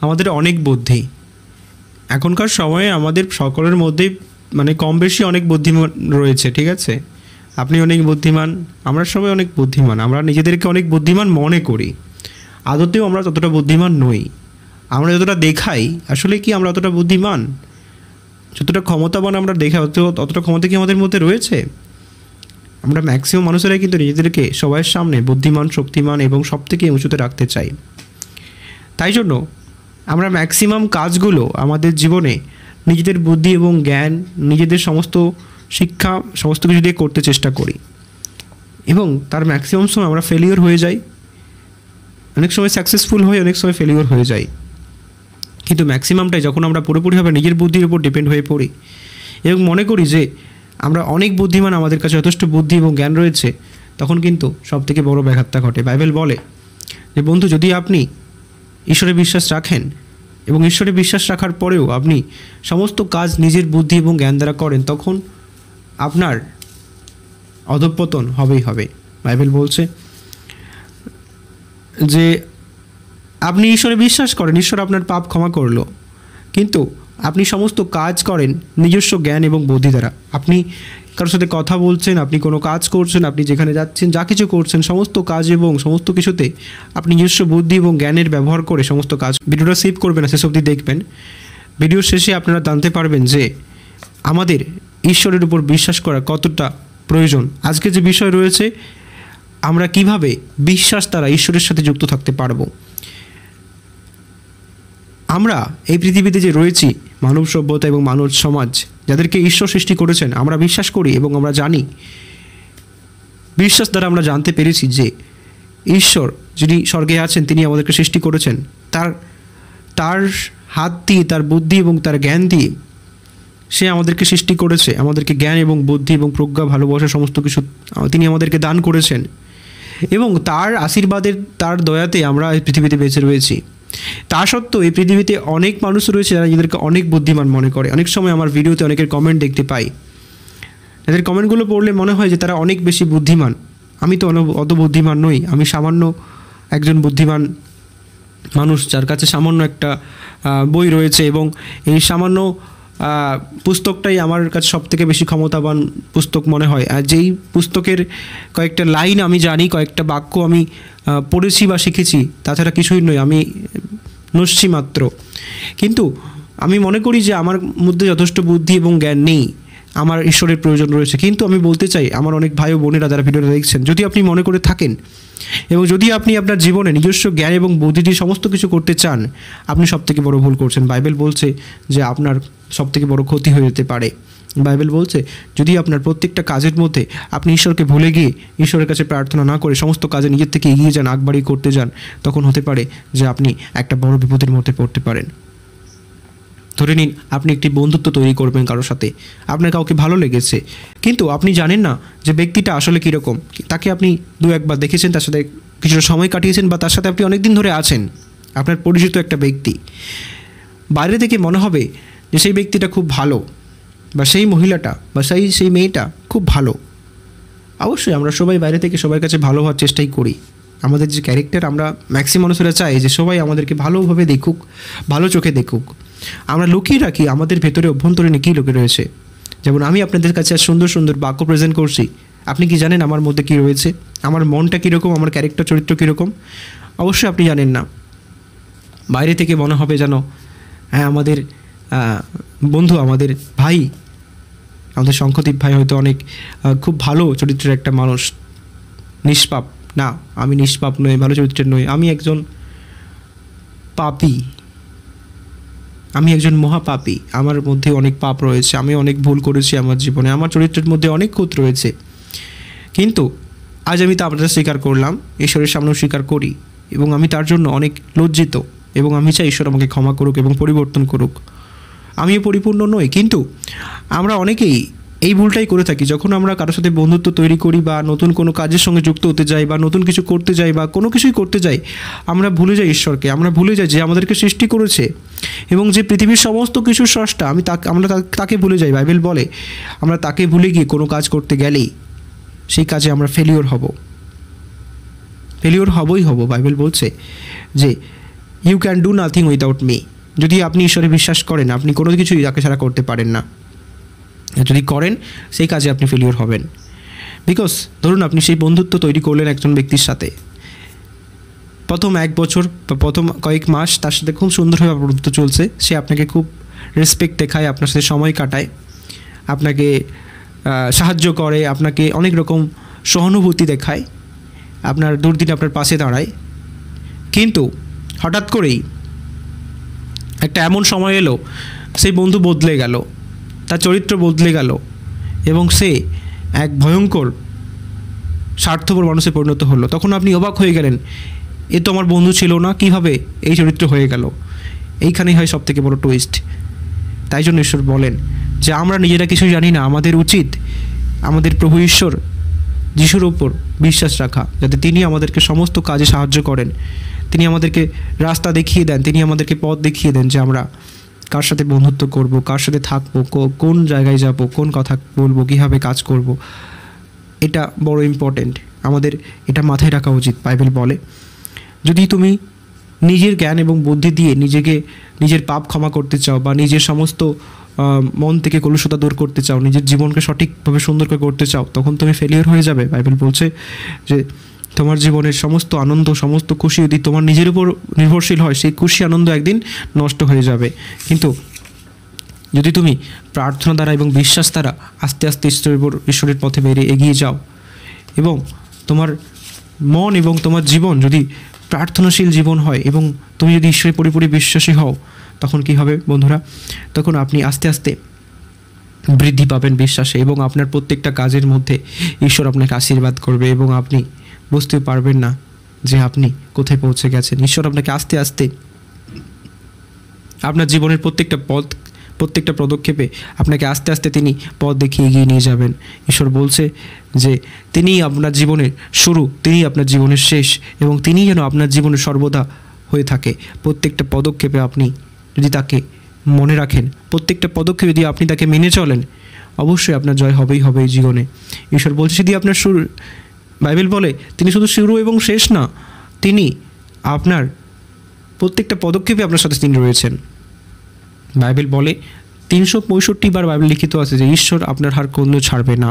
আমাদের অনেক বুদ্ধি। এখনকার সময়ে আমাদের সকলের মধ্যেই মানে কম বেশি অনেক বুদ্ধিমান রয়েছে, ঠিক আছে? আপনি অনেক বুদ্ধিমান, আমরা সবাই অনেক বুদ্ধিমান, আমরা নিজেদেরকে অনেক বুদ্ধিমান মনে করি। আদতেও আমরা ততটা বুদ্ধিমান নই। আমরা যতটা দেখাই আসলে কি আমরা অতটা বুদ্ধিমান? যতটা ক্ষমতাবান আমরা দেখাই অতটা ক্ষমতা কি আমাদের মধ্যে রয়েছে? আমরা ম্যাক্সিমাম মানুষেরাই কিন্তু নিজেদেরকে সবার সামনে বুদ্ধিমান, শক্তিমান এবং সবথেকে উঁচুতে রাখতে চাই। তাই জন্য আমরা ম্যাক্সিমাম কাজগুলো আমাদের জীবনে নিজেদের বুদ্ধি এবং জ্ঞান, নিজেদের সমস্ত শিক্ষা, সমস্ত কিছু দিয়ে করতে চেষ্টা করি এবং তার ম্যাক্সিমাম সময় আমরা ফেলিওর হয়ে যাই। অনেক সময় সাকসেসফুল হয়ে, অনেক সময় ফেলিওর হয়ে যাই, কিন্তু ম্যাক্সিমামটাই যখন আমরা পুরোপুরিভাবে নিজের বুদ্ধির উপর ডিপেন্ড হয়ে পড়ি এবং মনে করি যে আমরা অনেক বুদ্ধিমান, আমাদের কাছে যথেষ্ট বুদ্ধি এবং জ্ঞান রয়েছে, তখন কিন্তু সবথেকে বড় ব্যাঘাতটা ঘটে। বাইবেল বলে যে বন্ধু, যদি আপনি ঈশ্বরে বিশ্বাস রাখেন এবং ঈশ্বরে বিশ্বাস রাখার পরেও আপনি সমস্ত কাজ নিজের বুদ্ধি এবং জ্ঞান দ্বারা করেন, তখন আপনার অধঃপতন হবেই হবে। বাইবেল বলছে যে আপনি ঈশ্বরে বিশ্বাস করেন, ঈশ্বর আপনার পাপ ক্ষমা করলো, কিন্তু আপনি সমস্ত কাজ করেন নিজস্ব জ্ঞান এবং বুদ্ধি দ্বারা। আপনি কারোর সাথে কথা বলছেন, আপনি কোনো কাজ করছেন, আপনি যেখানে যাচ্ছেন, যা কিছু করছেন, সমস্ত কাজ এবং সমস্ত কিছুতে আপনি নিজস্ব বুদ্ধি এবং জ্ঞানের ব্যবহার করে সমস্ত কাজ। ভিডিওটা সেভ করবেন না, শেষ অবধি দেখবেন। ভিডিওর শেষে আপনারা জানতে পারবেন যে আমাদের ঈশ্বরের উপর বিশ্বাস করা কতটা প্রয়োজন। আজকে যে বিষয় রয়েছে, আমরা কিভাবে বিশ্বাস দ্বারা ঈশ্বরের সাথে যুক্ত থাকতে পারবো। আমরা এই পৃথিবীতে যে রয়েছি, মানব সভ্যতা এবং মানব সমাজ, যাদেরকে ঈশ্বর সৃষ্টি করেছেন, আমরা বিশ্বাস করি এবং আমরা জানি, বিশ্বাস দ্বারা আমরা জানতে পেরেছি যে ঈশ্বর যিনি স্বর্গে আছেন, তিনি আমাদেরকে সৃষ্টি করেছেন তার হাত দিয়ে, তার বুদ্ধি এবং তার জ্ঞান দিয়ে সে আমাদেরকে সৃষ্টি করেছে। আমাদেরকে জ্ঞান এবং বুদ্ধি এবং প্রজ্ঞা, ভালোবাসা সমস্ত কিছু তিনি আমাদেরকে দান করেছেন এবং তার আশীর্বাদের, তার দয়াতে আমরা এই পৃথিবীতে বেঁচে রয়েছি। তা সত্ত্বেও এই পৃথিবীতে অনেক মানুষ রয়েছে যারা নিজেদেরকে অনেক বুদ্ধিমান মনে করে। অনেক সময় আমার ভিডিওতে অনেকের কমেন্ট দেখতে পাই, এদের কমেন্টগুলো পড়লে মনে হয় যে তারা অনেক বেশি বুদ্ধিমান। আমি তো অত বুদ্ধিমান নই, আমি সামান্য একজন বুদ্ধিমান মানুষ যার কাছে সামান্য একটা বই রয়েছে এবং এই সামান্য পুস্তকটাই আমার কাছে সবথেকে বেশি ক্ষমতাবান পুস্তক মনে হয়। আর যেই পুস্তকের কয়েকটা লাইন আমি জানি, কয়েকটা বাক্য আমি পড়েছি বা শিখেছি, তাছাড়া কিছুই নয়, আমি নস্যি মাত্র। কিন্তু আমি মনে করি যে আমার মধ্যে যথেষ্ট বুদ্ধি এবং জ্ঞান নেই, আমার ঈশ্বরের প্রয়োজন রয়েছে। কিন্তু আমি বলতে চাই আমার অনেক ভাই ও বোনেরা যারা ভিডিওটা দেখছেন, যদি আপনি মনে করে থাকেন এবং যদি আপনি আপনার জীবনে নিজস্ব জ্ঞান এবং বুদ্ধি দিয়ে সমস্ত কিছু করতে চান, আপনি সবথেকে বড় ভুল করছেন। বাইবেল বলছে যে আপনার সবথেকে বড় ক্ষতি হয়ে যেতে পারে। বাইবেল বলছে যদি আপনার প্রত্যেকটা কাজের মধ্যে আপনি ঈশ্বরকে ভুলে গিয়ে ঈশ্বরের কাছে প্রার্থনা না করে সমস্ত কাজে নিজের থেকে এগিয়ে যান, আগবাড়ি করতে যান, তখন হতে পারে যে আপনি একটা বড় বিপদের মধ্যে পড়তে পারেন। ধরে নিন আপনি একটি বন্ধুত্ব তৈরি করবেন কারোর সাথে, আপনার কাউকে ভালো লেগেছে, কিন্তু আপনি জানেন না যে ব্যক্তিটা আসলে কীরকম। তাকে আপনি দু একবার দেখেছেন, তার সাথে কিছুটা সময় কাটিয়েছেন বা তার সাথে আপনি অনেক দিন ধরে আছেন, আপনার পরিচিত একটা ব্যক্তি। বাইরে থেকে মনে হবে যে সেই ব্যক্তিটা খুব ভালো বা সেই মহিলাটা বা সেই মেয়েটা খুব ভালো। অবশ্যই আমরা সবাই বাইরে থেকে সবার কাছে ভালো হওয়ার চেষ্টাই করি। আমাদের যে ক্যারেক্টার, আমরা ম্যাক্সিমাম মানুষেরা চাই যে সবাই আমাদেরকে ভালোভাবে দেখুক, ভালো চোখে দেখুক। আমরা লুকিয়ে রাখি আমাদের ভেতরে অভ্যন্তরীণে কী লুকিয়ে রয়েছে। যেমন আমি আপনাদের কাছে সুন্দর সুন্দর বাক্য প্রেজেন্ট করছি, আপনি কি জানেন আমার মধ্যে কী রয়েছে, আমার মনটা কীরকম, আমার ক্যারেক্টার চরিত্র কীরকম? অবশ্যই আপনি জানেন না। বাইরে থেকে মনে হবে যেন হ্যাঁ আমাদের বন্ধু, আমাদের ভাই, আমাদের শঙ্খদীপ ভাই হয়তো অনেক খুব ভালো চরিত্রের একটা মানুষ, নিষ্পাপ। না, আমি নিষ্পাপ নই, ভালো চরিত্রের নই, আমি একজন পাপী, আমি একজন মহাপাপী। আমার মধ্যে অনেক পাপ রয়েছে, আমি অনেক ভুল করেছি আমার জীবনে, আমার চরিত্রের মধ্যে অনেক খুঁত রয়েছে। কিন্তু আজ আমি তা আপনাদের স্বীকার করলাম, ঈশ্বরের সামনেও স্বীকার করি এবং আমি তার জন্য অনেক লজ্জিত এবং আমি চাই ঈশ্বর আমাকে ক্ষমা করুক এবং পরিবর্তন করুক। আমিও পরিপূর্ণ নই, কিন্তু আমরা অনেকেই এই ভুলটাই করে থাকি। যখন আমরা কারোর সাথে বন্ধুত্ব তৈরি করি বা নতুন কোনো কাজের সঙ্গে যুক্ত হতে যাই বা নতুন কিছু করতে যাই বা কোনো কিছুই করতে যাই, আমরা ভুলে যাই ঈশ্বরকে, আমরা ভুলে যাই যে আমাদেরকে সৃষ্টি করেছে এবং যে পৃথিবীর সমস্ত কিছুর স্রষ্টা, আমরা তাকে ভুলে যাই। বাইবেল বলে আমরা তাকে ভুলে গিয়ে কোনো কাজ করতে গেলেই সেই কাজে আমরা ফেলিওর হবই হব। বাইবেল বলছে যে you can do nothing without me. যদি আপনি ঈশ্বরে বিশ্বাস করেন, আপনি কোনো কিছুই তাকে ছাড়া করতে পারেন না। যদি করেন, সেই কাজে আপনি ফেলিওর হবেন। বিকজ ধরুন আপনি সেই বন্ধুত্ব তৈরি করলেন একজন ব্যক্তির সাথে, প্রথম 1 বছর বা প্রথম কয়েক মাস তার সাথে খুব সুন্দরভাবে বন্ধুত্ব চলছে, সে আপনাকে খুব রেসপেক্ট দেখায়, আপনার সাথে সময় কাটায়, আপনাকে সাহায্য করে, আপনাকে অনেক রকম সহানুভূতি দেখায়, আপনার দুর্দিনে আপনার পাশে দাঁড়ায়। কিন্তু হঠাৎ করেই একটা এমন সময় এলো, সেই বন্ধু বদলে গেল, তার চরিত্র বদলে গেল এবং সে এক ভয়ঙ্কর স্বার্থপর মানুষে পরিণত হলো। তখন আপনি অবাক হয়ে গেলেন, এ তো আমার বন্ধু ছিল না, কীভাবে এই চরিত্র হয়ে গেল? এইখানেই হয় সবথেকে বড় টুইস্ট। তাই জন্য ঈশ্বর বলেন যে আমরা নিজেরা কিছু জানি না, আমাদের উচিত আমাদের প্রভু ঈশ্বর যিশুর ওপর বিশ্বাস রাখা, যাতে তিনি আমাদেরকে সমস্ত কাজে সাহায্য করেন, তিনি আমাদেরকে রাস্তা দেখিয়ে দেন, তিনি আমাদেরকে পথ দেখিয়ে দেন যে আমরা কার সাথে বন্ধুত্ব করব, কার সাথে থাকবো, কোন জায়গায় যাব, কোন কথা বলবো, কীভাবে কাজ করব। এটা বড় ইম্পর্টেন্ট, আমাদের এটা মাথায় রাখা উচিত। বাইবেল বলে যদি তুমি নিজের জ্ঞান এবং বুদ্ধি দিয়ে নিজের পাপ ক্ষমা করতে চাও বা নিজের সমস্ত মন থেকে কলুষতা দূর করতে চাও, নিজের জীবনকে সঠিকভাবে সুন্দর করে করতে চাও, তখন তুমি ফেলিওর হয়ে যাবে। বাইবেল বলছে যে তোমার জীবনের সমস্ত আনন্দ, সমস্ত খুশি যদি তোমার নিজের উপর নির্ভরশীল হয়, সেই খুশি আনন্দ একদিন নষ্ট হয়ে যাবে। কিন্তু যদি তুমি প্রার্থনা দ্বারা এবং বিশ্বাস দ্বারা আস্তে আস্তে ঈশ্বরের পথে এগিয়ে যাও এবং তোমার মন এবং তোমার জীবন যদি প্রার্থনাশীল জীবন হয় এবং তুমি যদি ঈশ্বরের পরিপূর্ণ বিশ্বাসী হও, তখন কি হবে বন্ধুরা? তখন আপনি আস্তে আস্তে বৃদ্ধি পাবেন বিশ্বাসে এবং আপনার প্রত্যেকটা কাজের মধ্যে ঈশ্বর আপনাকে আশীর্বাদ করবে এবং আপনি বুঝতে পারবেন না যে আপনি কোথায় পৌঁছে গেছেন। ঈশ্বর আপনাকে আস্তে আস্তে আপনার জীবনের প্রত্যেকটা পদক্ষেপে আপনাকে আস্তে আস্তে তিনি পথ দেখিয়ে এগিয়ে নিয়ে যাবেন। ঈশ্বর বলছে যে তিনিই আপনার জীবনের শুরু, তিনিই আপনার জীবনের শেষ এবং তিনিই যেন আপনার জীবনে সর্বদা হয়ে থাকে। প্রত্যেকটা পদক্ষেপে আপনি যদি তাকে মনে রাখেন, প্রত্যেকটা পদক্ষেপে যদি আপনি তাকে মেনে চলেন, অবশ্যই আপনার জয় হবেই হবে এই জীবনে। ঈশ্বর বলছে যদি আপনার শুরু, বাইবেল বলে তিনি শুধু শুরু এবং শেষ না, তিনি আপনার প্রত্যেকটা পদক্ষেপে আপনার সাথে তিনি রয়েছেন। বাইবেল বলে 365 বার বাইবেল লিখিত আছে যে ঈশ্বর আপনার হাত কোনদিনও ছাড়বে না।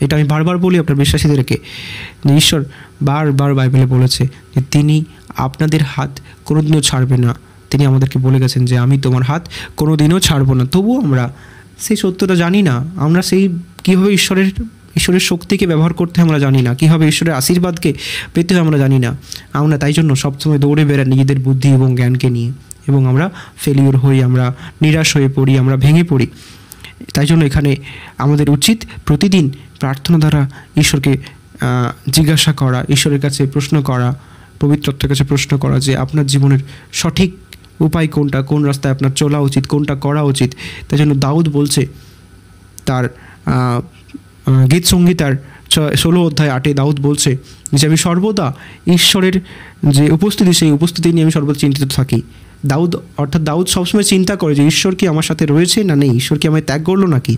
এটা আমি বারবার বলি আপনার বিশ্বাসীদেরকে যে ঈশ্বর বারবার বাইবেলে বলেছে যে তিনি আপনাদের হাত কোনোদিনও ছাড়বে না। তিনি আমাদেরকে বলে গেছেন যে আমি তোমার হাত কোনোদিনও ছাড়বো না। তবুও আমরা সেই সত্যটা জানি না, আমরা সেই কীভাবে ঈশ্বরের শক্তিকে ব্যবহার করতে আমরা জানি না, কীভাবে ঈশ্বরের আশীর্বাদকে পেতে আমরা জানি না। আমরা তাই জন্য সবসময় দৌড়ে বেড়াই নিজেদের বুদ্ধি এবং জ্ঞানকে নিয়ে এবং আমরা ফেলিওর হই, আমরা নিরাশ হয়ে পড়ি, আমরা ভেঙে পড়ি। তাই জন্য এখানে আমাদের উচিত প্রতিদিন প্রার্থনা দ্বারা ঈশ্বরকে জিজ্ঞাসা করা, ঈশ্বরের কাছে প্রশ্ন করা, পবিত্রত্বের কাছে প্রশ্ন করা যে আপনার জীবনের সঠিক উপায় কোনটা, কোন রাস্তায় আপনার চলা উচিত, কোনটা করা উচিত। তাই জন্য দাউদ বলছে তার গীত সঙ্গীতার 16 অধ্যায় 8 দাউদ বলছে যে আমি সর্বদা ঈশ্বরের যে উপস্থিতি, সেই উপস্থিতি নিয়ে আমি সর্বদা চিন্তিত থাকি। দাউদ সবসময় চিন্তা করে যে ঈশ্বর কি আমার সাথে রয়েছে না নেই, ঈশ্বর কি আমায় ত্যাগ করলো নাকি,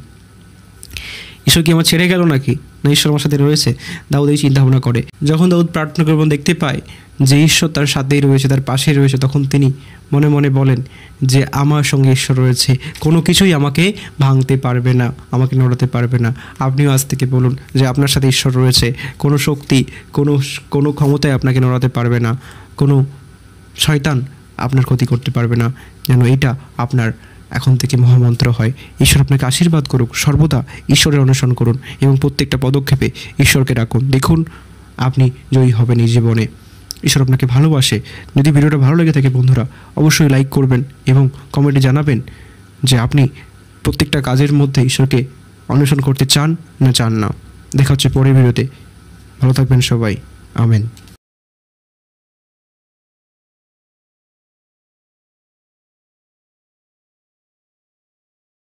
ঈশ্বর কি আমার ছেড়ে গেল নাকি, না ঈশ্বর আমার সাথে রয়েছে। দাউদ এই চিন্তা ভাবনা করে। যখন দাউদ প্রার্থনা করবেন দেখতে পায় যে ঈশ্বর তার সাথেই রয়েছে, তার পাশেই রয়েছে, তখন তিনি মনে মনে বলেন যে আমার সঙ্গে ঈশ্বর রয়েছে, কোনো কিছুই আমাকে ভাঙতে পারবে না, আমাকে নড়াতে পারবে না। আপনিও আজ থেকে বলুন যে আপনার সাথে ঈশ্বর রয়েছে, কোনো শক্তি, কোনো ক্ষমতায় আপনাকে নড়াতে পারবে না, কোনো শয়তান আপনার ক্ষতি করতে পারবে না। যেন এইটা আপনার এখন থেকে মহামন্ত্র হয়। ঈশ্বর আপনাকে আশীর্বাদ করুক। সর্বদা ঈশ্বরের অনুসরণ করুন এবং প্রত্যেকটা পদক্ষেপে ঈশ্বরকে ডাকুন। দেখুন আপনি জয়ী হবেন এই জীবনে। ঈশ্বর আপনাকে ভালোবাসে। যদি ভিডিওটা ভালো লেগে থাকে বন্ধুরা, অবশ্যই লাইক করবেন এবং কমেন্টে জানাবেন যে আপনি প্রত্যেকটা কাজের মধ্যে ঈশ্বরকে অনুসরণ করতে চান না। দেখা হচ্ছে পরের ভিডিওতে। ভালো থাকবেন সবাই। আমেন।